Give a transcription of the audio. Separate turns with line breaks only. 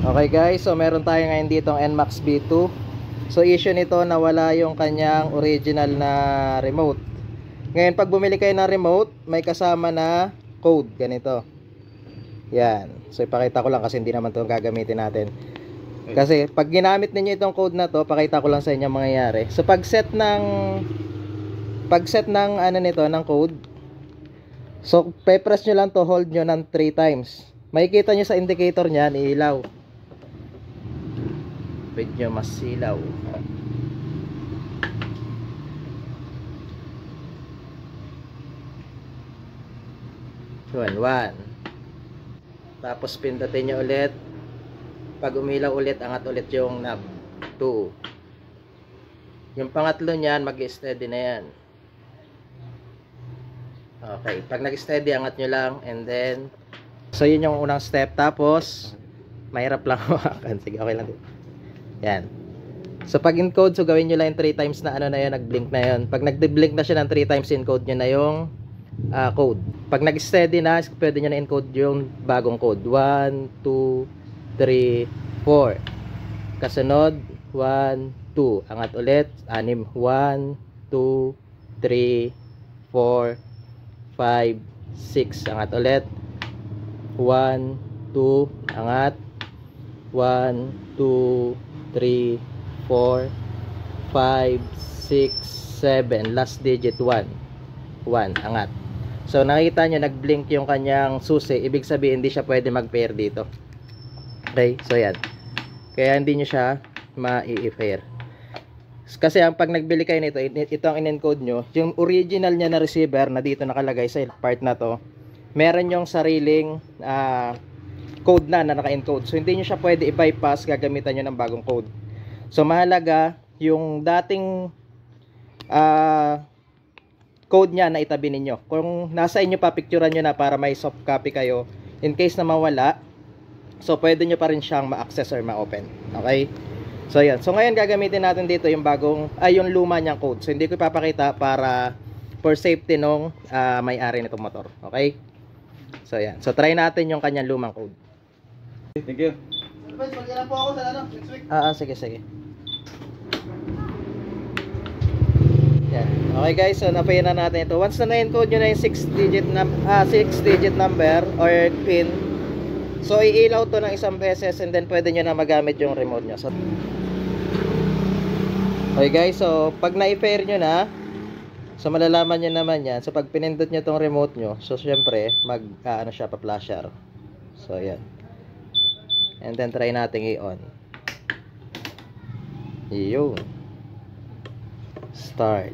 Okay guys, so meron tayo ngayon ditong NMAX B2. So issue nito na wala yung kanyang original na remote. Ngayon pag bumili kayo ng remote, may kasama na code ganito. Yan. So ipakita ko lang kasi hindi naman 'to gagamitin natin. Kasi pag ginamit niyo itong code na 'to, pakita ko lang sa inyo mangyayari. So pag set ng ano nito ng code, so pe-press nyo lang to, hold nyo ng 3 times. Makikita nyo sa indicator niyan, ilaw. Medyo mas silaw. One. Tapos pindutin nyo ulit. Pag umilaw ulit, angat ulit yung knob. 2. Yung pangatlo niyan, mag-steady na yan. Okay, pag nag-steady, angat nyo lang. And then, so yun yung unang step. Tapos, mahirap lang hawakan. Sige, okay lang din. Yan. So pag encode, so gawin nyo lang yung 3 times na ano na yun, nag-blink na yun. Pag nag-blink na siya ng 3 times, encode nyo na yung code. Pag nag-steady na, pwede nyo na encode yung bagong code. 1, 2, 3, 4. Kasunod, 1, 2. Angat ulit, 6. 1, 2, 3, 4, 5, 6. Angat ulit. 1, 2. Angat. 1, 2, 3, 4, 5, 6, 7. Last digit 1. 1. Angat. So nakita nyo nag-blink yung kanyang susi. Ibig sabihin hindi siya pwede mag-pair dito. Okay, so yan. Kaya hindi nyo siya ma-i-pair. Kasi ang pag nagbili kayo nito, ito ang in-encode nyo. Yung original niya na receiver na dito nakalagay sa part na to, meron yung sariling code na naka-encode. So hindi nyo siya pwede i-bypass, gagamitan nyo ng bagong code. So mahalaga yung dating code niya na itabi ninyo. Kung nasa inyo pa, picturean nyo na para may soft copy kayo. In case na mawala, so pwede nyo pa rin siyang ma-access or ma-open. Okay? So yan. So ngayon gagamitin natin dito yung yung luma niyang code. So hindi ko ipapakita para for safety nung may-ari nitong motor. Okay? So yan. So try natin yung kanyang lumang code.
Thank you.
Mag-ilan po ako sa next week.
Sige. Yan. Okay guys, so napayin na natin ito. Once na na-encode nyo na yung 6 digit number or pin, so iilaw to ng isang beses and then pwede nyo na magamit yung remote nyo. So, okay guys, so pag na-pair nyo na, so malalaman nyo naman yan. So pag pinindot nyo tong remote nyo, so syempre ano siya, pa-flasher. So yan. And then try natin i-on. Yun. Start.